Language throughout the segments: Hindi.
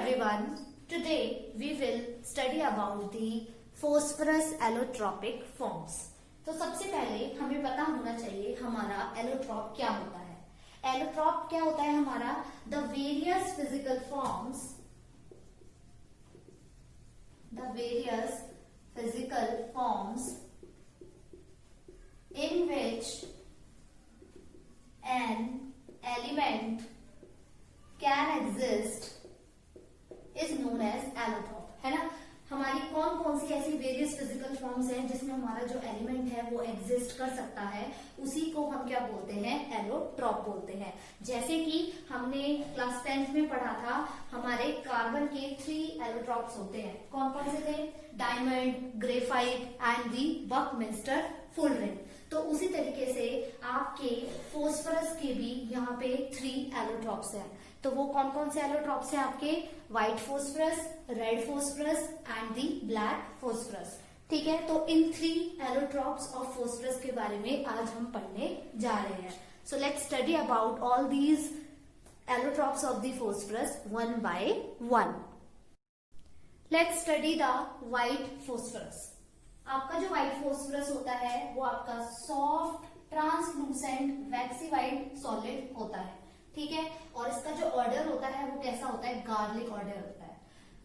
everyone. Today we will study about the phosphorus allotropic forms. तो सबसे पहले हमें पता होना चाहिए हमारा एलोट्रॉप क्या होता है। एलोट्रॉप क्या होता है हमारा? The various physical forms in which an element can exist is known as allotrop, है ना। हमारी कौन कौन सी ऐसी वेरियस फिजिकल फॉर्म्स हैं जिसमें हमारा जो एलिमेंट है वो एग्जिस्ट कर सकता है, उसी को हम क्या बोलते हैं? एलोट्रॉप बोलते हैं। जैसे कि हमने क्लास 10th में पढ़ा था, हमारे कार्बन के 3 एलोट्रॉप्स होते हैं। कौन कौन से थे? Diamond, graphite and the buckminsterfullerene. तो उसी तरीके से आपके फोस्फरस के भी यहाँ पे 3 एलोट्रॉप्स हैं। तो वो कौन कौन से एलोट्रॉप्स हैं आपके? White phosphorus, red phosphorus and the black phosphorus. ठीक है, तो इन 3 एलोट्रॉप्स ऑफ फोस्फरस के बारे में आज हम पढ़ने जा रहे हैं। So let's study about all these allotropes of the phosphorus one by one. Let's study the white phosphorus. आपका जो व्हाइट फोस्फरस होता है वो आपका सॉफ्ट ट्रांसलूसेंट वैक्सी व्हाइट सॉलिड होता है। ठीक है, और इसका जो ऑर्डर होता है वो कैसा होता है? गार्लिक ऑर्डर होता है।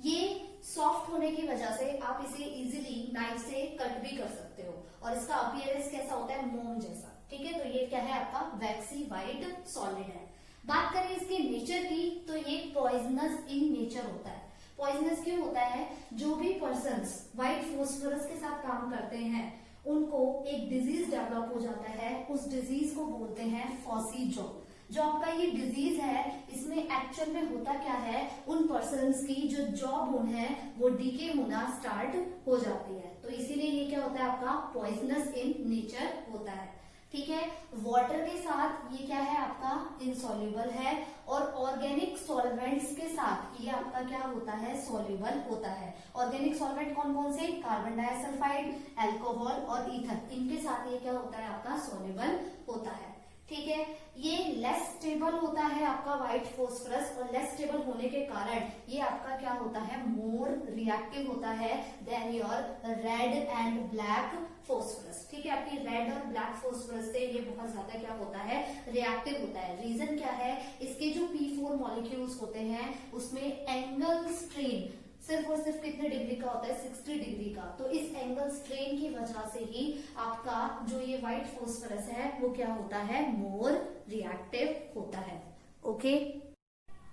ये सॉफ्ट होने की वजह से आप इसे इजीली नाइफ से कट भी कर सकते हो, और इसका अपीयरेंस कैसा होता है? मोम जैसा। ठीक है, तो ये क्या है? आपका वैक्सी व्हाइट सॉलिड है। बात करें इसके नेचर की, तो ये पॉइजनस इन नेचर होता है। पॉइजनस क्यों होता है? जो भी पर्सन्स व्हाइट फोस्फरस के साथ काम करते हैं उनको एक डिजीज डेवलप हो जाता है। उस डिजीज को बोलते हैं फॉसी जॉब। जो आपका ये डिजीज है, इसमें एक्चुअल में होता क्या है? उन पर्सन्स की जो जॉ बोन है वो डीके होना स्टार्ट हो जाती है। तो इसीलिए ये क्या होता है? आपका पॉइजनस इन नेचर होता है। ठीक है, वाटर के साथ ये क्या है? आपका इनसॉल्युबल है, और ऑर्गेनिक सॉल्वेंट्स के साथ ये आपका क्या होता है? सॉल्युबल होता है। ऑर्गेनिक सॉल्वेंट कौन कौन से? कार्बन डाइसल्फाइड, अल्कोहल और ईथर। इनके साथ ये क्या होता है? आपका सॉल्युबल होता है। ठीक है, ये लेस स्टेबल होता है आपका व्हाइट फोस्फरस, और लेस स्टेबल होने के कारण ये आपका क्या होता है? मोर रिएक्टिव होता है than your red and black phosphorus. ठीक है, आपकी रेड और ब्लैक फोस्फरस से ये बहुत ज्यादा क्या होता है? रिएक्टिव होता है। रीजन क्या है? इसके जो P4 मॉलिक्यूल्स होते हैं उसमें एंगल स्ट्रेन सिर्फ और सिर्फ कितने डिग्री का होता है? 60 डिग्री का। तो इस एंगल स्ट्रेन की वजह से ही आपका जो ये व्हाइट फोस्फरस है वो क्या होता है? मोर रिएक्टिव होता है। ओके,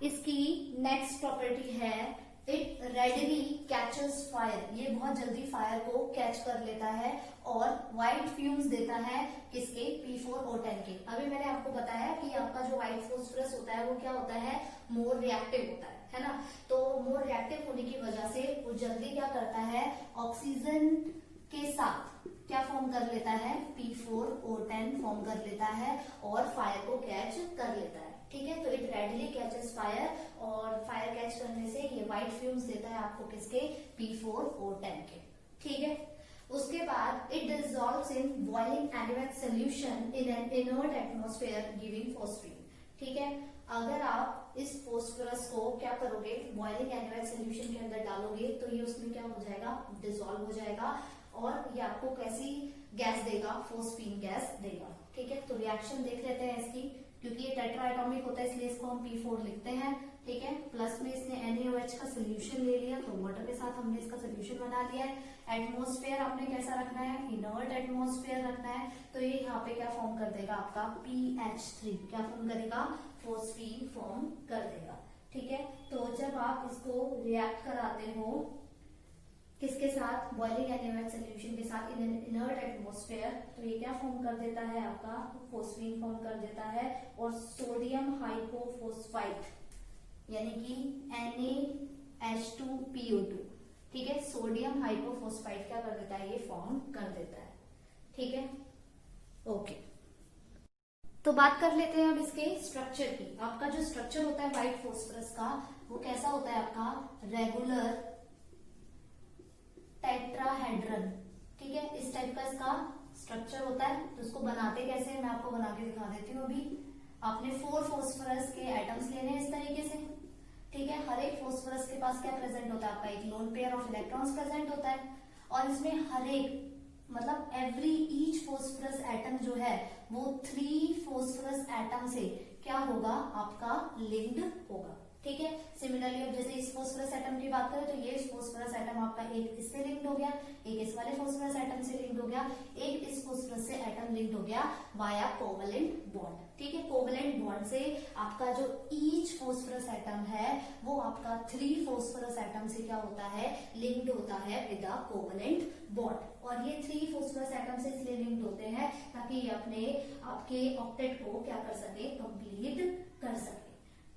इसकी नेक्स्ट प्रॉपर्टी है इट रेडिली कैचेस फायर। ये बहुत जल्दी फायर को कैच कर लेता है और व्हाइट फ्यूम्स देता है किसके? P4O10 के। अभी मैंने आपको बताया कि आपका जो व्हाइट फोस्फरस होता है वो क्या होता है? मोर रिएक्टिव होता है ना। तो मोर रिएक्टिव होने की वजह से वो जल्दी क्या करता है? ऑक्सीजन के साथ क्या फॉर्म कर लेता है? P4O10 फॉर्म कर लेता है और फायर को कैच कर लेता है। ठीक है, तो इट रेडिली कैचेस फायर, और फायर कैच करने से ये व्हाइट फ्यूम्स देता है आपको किसके? P4O10 के। ठीक है, उसके बाद it dissolves in boiling NaOH solution in an inert atmosphere giving phosphine. ठीक है, अगर आप इस फोस्फरस को क्या करोगे? बॉइलिंग NaOH सोल्यूशन के अंदर डालोगे तो ये उसमें क्या हो जाएगा? डिसॉल्व हो जाएगा, और ये आपको कैसी गैस देगा? फोस्फीन गैस देगा। ठीक है, तो रिएक्शन देख लेते हैं इसकी। क्योंकि ये टेट्रा एटॉमिक होता है इसलिए इसको हम P4 लिखते हैं। ठीक है, प्लस में इसने NaOH का सोल्यूशन ले लिया, तो वाटर के साथ हमने इसका सोल्यूशन बना लिया है। एटमॉस्फेयर आपने कैसा रखना है? इनर्ट एटमॉस्फेयर रखना है। तो ये यहाँ पे क्या फॉर्म कर देगा? आपका PH3 क्या फॉर्म करेगा? फोस्फीन फॉर्म कर देगा। ठीक है, तो जब आप इसको रिएक्ट कराते हो किसके साथ? बॉइलिंग NaOH सोल्यूशन के साथ इन इनर्ट एटमॉस्फेयर, तो ये क्या फॉर्म कर देता है? आपका फोस्फीन फॉर्म कर देता है, और सोडियम हाइपोफॉस्फाइट यानी कि NaH2PO2। ठीक है, सोडियम हाइपोफॉस्फाइट क्या कर देता है? ये फॉर्म कर देता है। ठीक है, ओके, तो बात कर लेते हैं अब इसके स्ट्रक्चर की। आपका जो स्ट्रक्चर होता है व्हाइट फोस्फरस का वो कैसा होता है? आपका रेगुलर टेट्राहेड्रन। ठीक है, इस टाइप का इसका स्ट्रक्चर होता है। तो इसको बनाते कैसे हैं मैं आपको बना के दिखा देती हूँ। अभी आपने 4 फोस्फरस के एटम्स लेने हैं इस तरीके से। ठीक है, हर एक फोस्फरस के इसके पास क्या प्रेजेंट होता है, आपका एक lone pair of electrons present होता है, और इसमें हर एक मतलब एवरी ईच फॉस्फरस एटम जो है वो 3 फॉस्फरस एटम से क्या होगा, आपका लिंक्ड होगा। ठीक है, सिमिलरली अब जैसे इस फॉस्फरस एटम की बात करें तो ये फॉस्फरस एटम आपका एक इससे लिंक्ड हो गया, एक इस वाले फॉस्फरस एटम से लिंक्ड हो गया, एक इस फॉस्फरस से एटम लिंक्ड हो गया वाया कोवेलेंट बॉन्ड। ठीक है, कोवेलेंट बॉन्ड से आपका जो ईच फॉस्फरस एटम है वो आपका 3 फॉस्फरस एटम से क्या होता है, लिंक्ड होता है विद अ कोवेलेंट बॉन्ड। और ये 3 फॉस्फरस एटम से इसलिए लिंक्ड होते हैं ताकि ये अपने आपके ऑक्टेट को क्या कर सके, कंप्लीट कर सके।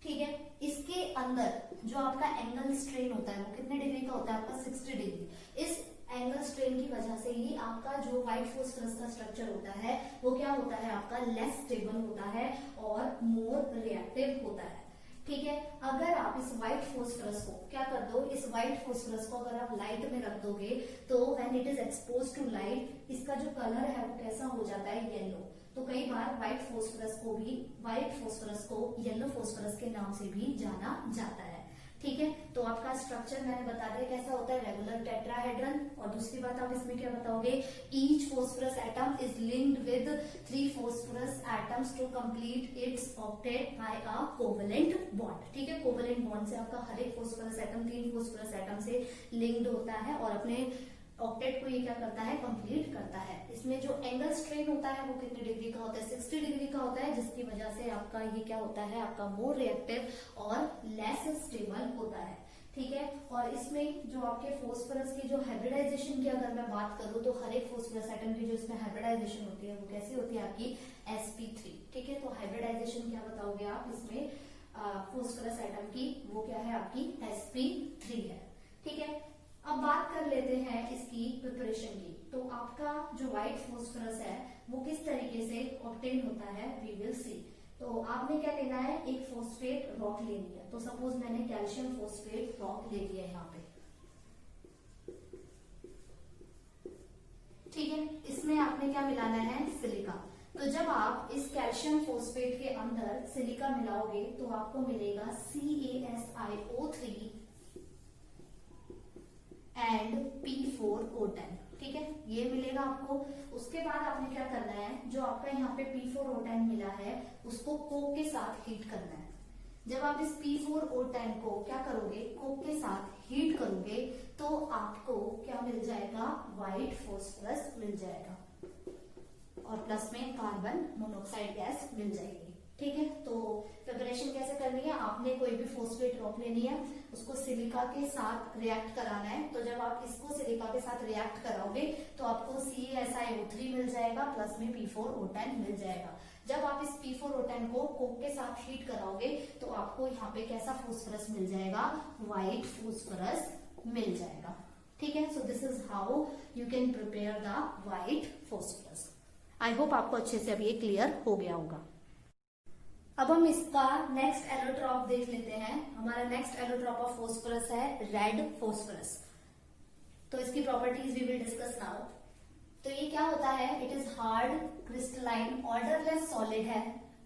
ठीक है, इसके अंदर जो आपका एंगल स्ट्रेन होता है वो कितने डिग्री का होता है, आपका 60 डिग्री। इस एंगल स्ट्रेन की वजह से ही आपका जो व्हाइट फॉस्फरस का स्ट्रक्चर होता है वो क्या होता है, आपका लेस स्टेबल होता है और मोर रिएक्टिव होता है। ठीक है, अगर आप इस व्हाइट फॉस्फरस को क्या कर दो, इस व्हाइट फॉस्फरस को अगर आप लाइट में रख दोगे तो when it is expose to light इसका जो कलर है वो कैसा हो जाता है, येलो। तो कई बार व्हाइट फॉस्फरस को येलो फॉस्फरस के नाम से भी जाना जाता है। ठीक है, तो आपका स्ट्रक्चर मैंने बता दिया कैसा होता है, रेगुलर टेट्राहेड्रन। और दूसरी बात आप इसमें क्या बताओगे, each phosphorus atom is linked with 3 phosphorus atoms to complete its octet by a covalent bond. ठीक है, कोवेलेंट बॉन्ड से आपका हर एक फॉस्फरस एटम 3 फॉस्फरस एटम से लिंक्ड होता है और अपने ऑक्टेट को ये क्या करता है, कंप्लीट करता है। इसमें जो एंगल स्ट्रेन होता है वो कितने डिग्री का होता है, 60 डिग्री का होता है, जिसकी वजह से आपका ये क्या होता है, आपका मोर रिएक्टिव और लेस स्टेबल होता है। ठीक है, और इसमें जो आपके फॉस्फरस की जो हाइब्रिडाइजेशन की अगर मैं बात करूं तो हर एक फॉस्फरस एटम की जो इसमें हाइब्रिडाइजेशन होती है वो कैसी होती है, आपकी sp3। ठीक है, तो हाइब्रिडाइजेशन क्या बताओगे आप इसमें फॉस्फरस एटम की, वो क्या है, आपकी sp3 है। ठीक है, अब बात कर लेते हैं इसकी प्रिपरेशन की। तो आपका जो व्हाइट फॉस्फरस है वो किस तरीके से ऑब्टेन होता है, वी विल सी। तो आपने क्या लेना है, एक फॉस्फेट रॉक ले लिया। तो सपोज मैंने कैल्शियम फॉस्फेट रॉक ले लिया यहाँ पे। ठीक है, इसमें आपने क्या मिलाना है, सिलिका। तो जब आप इस कैल्शियम फॉस्फेट के अंदर सिलिका मिलाओगे तो आपको मिलेगा CaSiO3 एंड P4O10। ठीक है, ये मिलेगा आपको। उसके बाद आपने क्या करना है, जो आपका यहाँ पे P4O10 मिला है उसको कोक के साथ हीट करना है। जब आप इस P4O10 को क्या करोगे, कोक के साथ हीट करोगे तो आपको क्या मिल जाएगा, व्हाइट फॉस्फरस मिल जाएगा और प्लस में कार्बन मोनोऑक्साइड गैस मिल जाएगी। ठीक है, तो प्रिपरेशन कैसे करनी है, आपने कोई भी फॉस्फेट रॉक लेनी है, उसको सिलिका के साथ रिएक्ट कराना है। तो जब आप इसको सिलिका के साथ रिएक्ट कराओगे तो आपको CaSiO3 मिल जाएगा, प्लस में P4O10 मिल जाएगा। जब आप इस P4O10 को कोक के साथ हीट कराओगे तो आपको यहाँ पे कैसा फॉस्फरस मिल जाएगा, व्हाइट फॉस्फरस मिल जाएगा। ठीक है, so this is how you can prepare the white phosphorus. I hope आपको अच्छे से अब ये क्लियर हो गया होगा। अब हम इसका नेक्स्ट एलोट्रॉप देख लेते हैं। हमारा नेक्स्ट एलोट्रॉप ऑफ फॉस्फरस है रेड फॉस्फरस। तो इसकी properties we will discuss now. तो ये क्या होता है, it is hard crystalline orderless solid है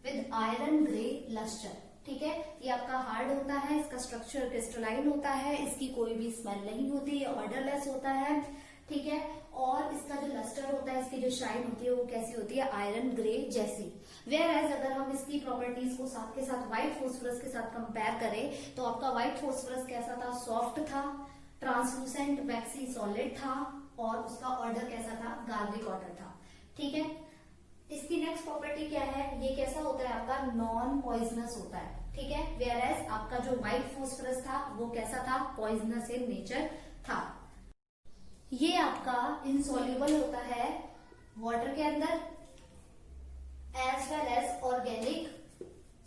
विद आयरन ग्रे लस्टर। ठीक है, ये आपका हार्ड होता है, इसका स्ट्रक्चर क्रिस्टलाइन होता है, इसकी कोई भी स्मेल नहीं होती, ये ऑर्डरलेस होता है। ठीक है, और इसका जो लस्टर होता है, इसकी जो शाइन होती है वो कैसी होती है, आयरन ग्रे जैसी। वेयर एज अगर हम इसकी प्रॉपर्टीज को साथ के साथ व्हाइट फॉस्फरस के साथ कंपेयर करें तो आपका व्हाइट फॉस्फरस कैसा था, सॉफ्ट था, ट्रांसलूसेंट वैक्सी सॉलिड था और उसका ऑर्डर कैसा था, गार्लिक ऑर्डर था। ठीक है, इसकी नेक्स्ट प्रॉपर्टी क्या है, ये कैसा होता है, आपका नॉन पॉइजनस होता है। ठीक है, वेयर एज आपका जो व्हाइट फॉस्फरस था वो कैसा था, पॉइजनस इन नेचर था। ये आपका इनसॉल्युबल होता है वाटर के अंदर as well as organic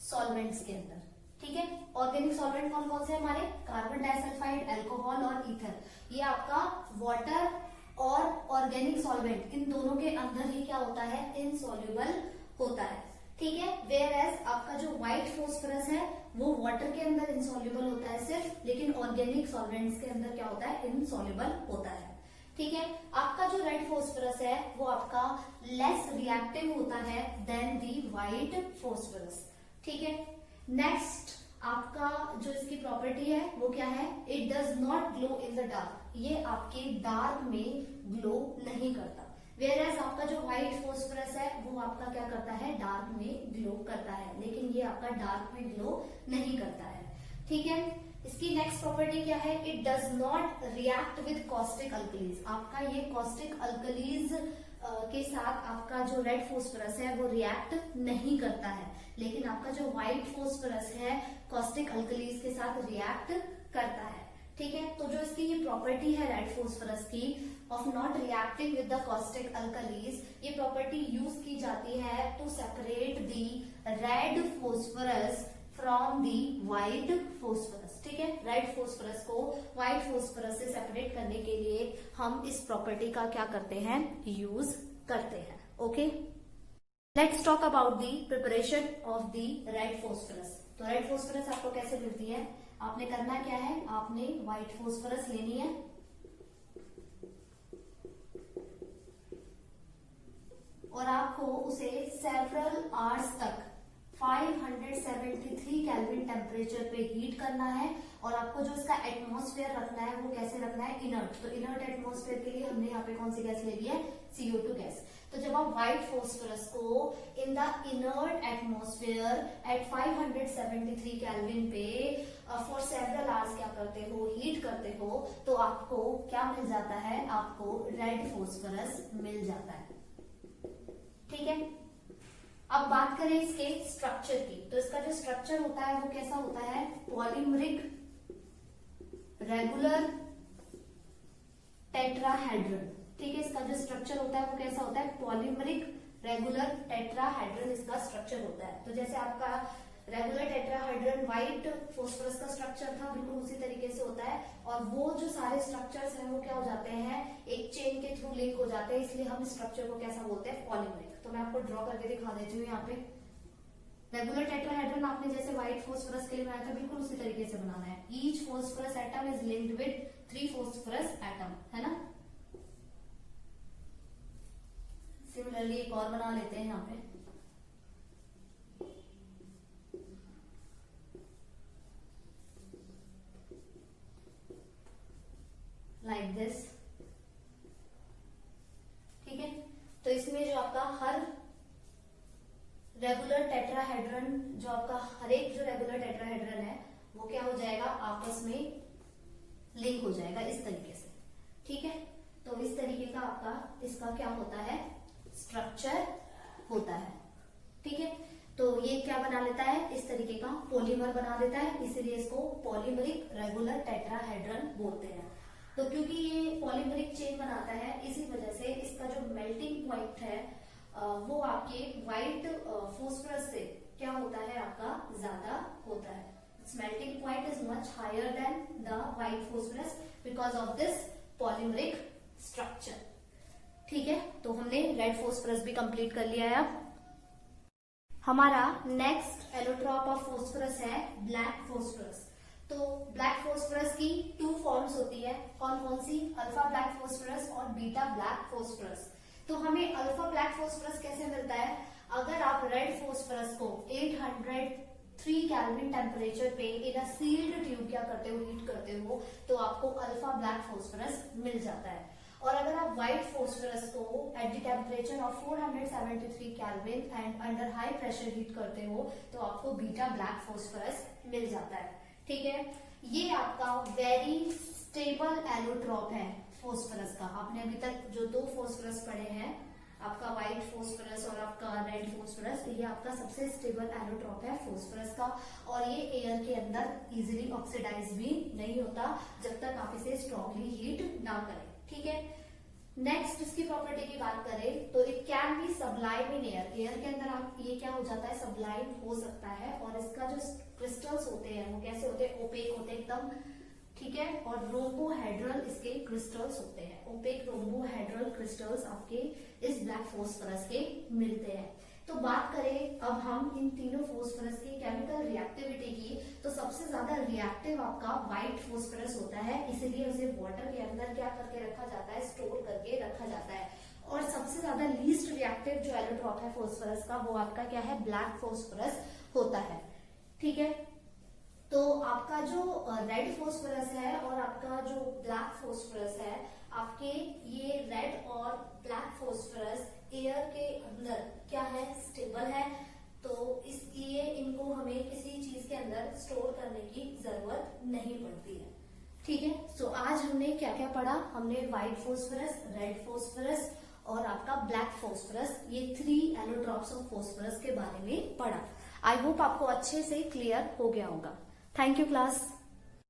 solvents के अंदर। ठीक है, ऑर्गेनिक सॉल्वेंट कौन कौन से हमारे, कार्बन डाइसल्फाइड, अल्कोहल और ईथर। ये आपका वाटर और ऑर्गेनिक सॉल्वेंट इन दोनों के अंदर ही क्या होता है, इनसॉल्युबल होता है। ठीक है, वेयर एज आपका जो व्हाइट फॉस्फरस है वो वाटर के अंदर इनसॉल्युबल होता है सिर्फ, लेकिन ऑर्गेनिक सॉल्वेंट्स के अंदर क्या होता है, इनसॉल्युबल होता है। ठीक है, आपका जो रेड फॉस्फरस है वो आपका लेस रिएक्टिव होता है देन दी व्हाइट फॉस्फरस। ठीक है, नेक्स्ट आपका जो इसकी प्रॉपर्टी है वो क्या है, it does not glow in the dark, ये आपके डार्क में ग्लो नहीं करता। वेयर एज आपका जो व्हाइट फोस्फरस है वो आपका क्या करता है, डार्क में ग्लो करता है, लेकिन ये आपका डार्क में ग्लो नहीं करता है। ठीक है, इसकी नेक्स्ट प्रॉपर्टी क्या है, it does not react with caustic alkalis, आपका ये कॉस्टिक अल्कलीज के साथ आपका जो रेड फोस्फरस है वो रिएक्ट नहीं करता है, लेकिन आपका जो व्हाइट फोस्फरस है कॉस्टिक अल्कलीज के साथ रिएक्ट करता है। ठीक है, तो जो इसकी ये प्रॉपर्टी है रेड फोस्फरस की of not reacting with the caustic alkalies, ये प्रॉपर्टी यूज की जाती है to separate the red phosphorus from the white phosphorus. ठीक है, रेड फोस्फरस को व्हाइट फोस्फरस से सेपरेट करने के लिए हम इस प्रॉपर्टी का क्या करते हैं, यूज करते हैं। Okay, let's talk about the preparation of the red phosphorus. तो रेड फोस्फरस आपको कैसे मिलती है, आपने करना क्या है, आपने व्हाइट फोस्फरस लेनी है और आपको उसे सेवरल आवर्स तक 573 केल्विन टेम्परेचर पे हीट करना है, और आपको जो इसका एटमॉस्फेयर रखना है वो कैसे रखना है, इनर्ट। तो इनर्ट एटमॉस्फेयर के लिए हमने यहाँ पे कौन सी गैस ले ली है, CO2 गैस। तो जब आप व्हाइट फोस्फरस को in the inert atmosphere at 573 kelvin पे फॉर सेवरल आवर्स क्या करते हो, हीट करते हो, तो आपको क्या मिल जाता है, आपको रेड फोस्फरस मिल जाता है। ठीक है, अब बात करें इसके स्ट्रक्चर की, तो इसका जो स्ट्रक्चर होता है वो कैसा होता है, पॉलीमरिक रेगुलर टेट्राहेड्रन। ठीक है, इसका जो स्ट्रक्चर होता है वो कैसा होता है, पॉलीमरिक रेगुलर टेट्राहेड्रन इसका स्ट्रक्चर होता है। तो जैसे आपका रेगुलर टेट्राहेड्रन व्हाइट फोस्फरस का स्ट्रक्चर था, बिल्कुल उसी तरीके से होता है, और वो जो सारे स्ट्रक्चर्स हैं वो क्या हो जाते हैं, एक चेन के थ्रू लिंक हो जाते हैं, इसलिए हम स्ट्रक्चर को कैसा बोलते हैं, पॉलीमरिक। तो मैं आपको ड्रॉ करके दिखा देती हूँ यहाँ पे। रेगुलर टेट्राहेड्रन आपने जैसे व्हाइट फोस्फरस के लिए बनाया था, बिल्कुल उसी तरीके से बनाना है। Each phosphorus atom is linked with 3 phosphorus atom, है ना। सिमिलरली एक और बना लेते हैं यहाँ पे, लाइक दिस। ठीक है, तो इसमें जो आपका हर रेगुलर टेट्राहेड्रन, जो आपका हर एक जो रेगुलर टेट्राहेड्रन है वो क्या हो जाएगा, आपस में लिंक हो जाएगा इस तरीके से। ठीक है, तो इस तरीके का आपका इसका क्या होता है, स्ट्रक्चर होता है। ठीक है, तो ये क्या बना लेता है, इस तरीके का पॉलीमर बना देता है, इसीलिए इसको पॉलीमरिक रेगुलर टेट्राहेड्रन बोलते हैं। तो क्योंकि ये पॉलीमरिक चेन बनाता है, इसी वजह से इसका जो मेल्टिंग पॉइंट है वो आपके व्हाइट फोस्फरस से क्या होता है, आपका ज्यादा होता है। Its melting point is much higher than the white phosphorus because of this polymeric structure. ठीक है, तो हमने रेड फोस्फरस भी कंप्लीट कर लिया है। हमारा नेक्स्ट एलोट्रॉप ऑफ फोस्फरस है ब्लैक फोस्फरस। तो ब्लैक फोस्फरस की 2 फॉर्म्स होती है, कौन कौन सी, अल्फा ब्लैक फोस्फरस और बीटा ब्लैक फोस्फरस। तो हमें अल्फा ब्लैक फोस्फरस कैसे मिलता है, अगर आप रेड फोस्फरस को 803 केल्विन टेम्परेचर पे इन अ सील्ड ट्यूब क्या करते हो, हीट करते हो, तो आपको अल्फा ब्लैक फोस्फरस मिल जाता है। और अगर आप व्हाइट फोस्फरस को at the temperature of 473 kelvin and under high pressure heat करते हो, तो आपको बीटा ब्लैक फोस्फरस मिल जाता है। ठीक है, ये आपका वेरी स्टेबल एलोट्रॉप है फोस्फरस का। आपने अभी तक जो 2 फोस्फरस पढ़े हैं, आपका व्हाइट फोस्फरस और आपका रेड फोस्फरस, ये आपका सबसे स्टेबल एलोट्रॉप है फोस्फरस का, और ये एयर के अंदर इजीली ऑक्सीडाइज भी नहीं होता जब तक आप इसे स्ट्रांगली हीट ना करें। ठीक है, नेक्स्ट इसकी प्रॉपर्टी की बात करें तो it can be sublime in air. Air के अंदर आप ये क्या हो जाता है, सब्लाइम हो सकता है, और इसका जो क्रिस्टल्स होते हैं वो कैसे होते हैं, ओपेक होते हैं एकदम। ठीक है, और रोम्बोहेड्रल इसके क्रिस्टल्स होते हैं, ओपेक रोम्बोहेड्रल क्रिस्टल्स आपके इस ब्लैक फोस्फरस के मिलते हैं। तो बात करें अब हम इन तीनों फोस्फरस की केमिकल रिएक्टिविटी की, तो सबसे ज्यादा रिएक्टिव आपका व्हाइट फोस्फरस होता है, इसीलिए उसे वाटर के अंदर क्या करके रखा जाता है, स्टोर करके रखा जाता है। और सबसे ज्यादा लीस्ट रिएक्टिव जो एलोट्रॉप है फोस्फरस का, वो आपका क्या है, ब्लैक फोस्फरस होता है। ठीक है, तो आपका जो रेड फॉस्फोरस है और आपका जो ब्लैक फॉस्फोरस है, आपके ये रेड और ब्लैक फॉस्फोरस एयर के अंदर क्या है, स्टेबल है, तो इसलिए इनको हमें किसी चीज के अंदर स्टोर करने की जरूरत नहीं पड़ती है। ठीक है, सो आज हमने क्या क्या पढ़ा, हमने व्हाइट फॉस्फोरस, रेड फॉस्फोरस और आपका ब्लैक फॉस्फोरस, ये 3 एलोट्रॉप्स ऑफ फॉस्फोरस के बारे में पढ़ा। आई होप आपको अच्छे से क्लियर हो गया होगा। Thank you class.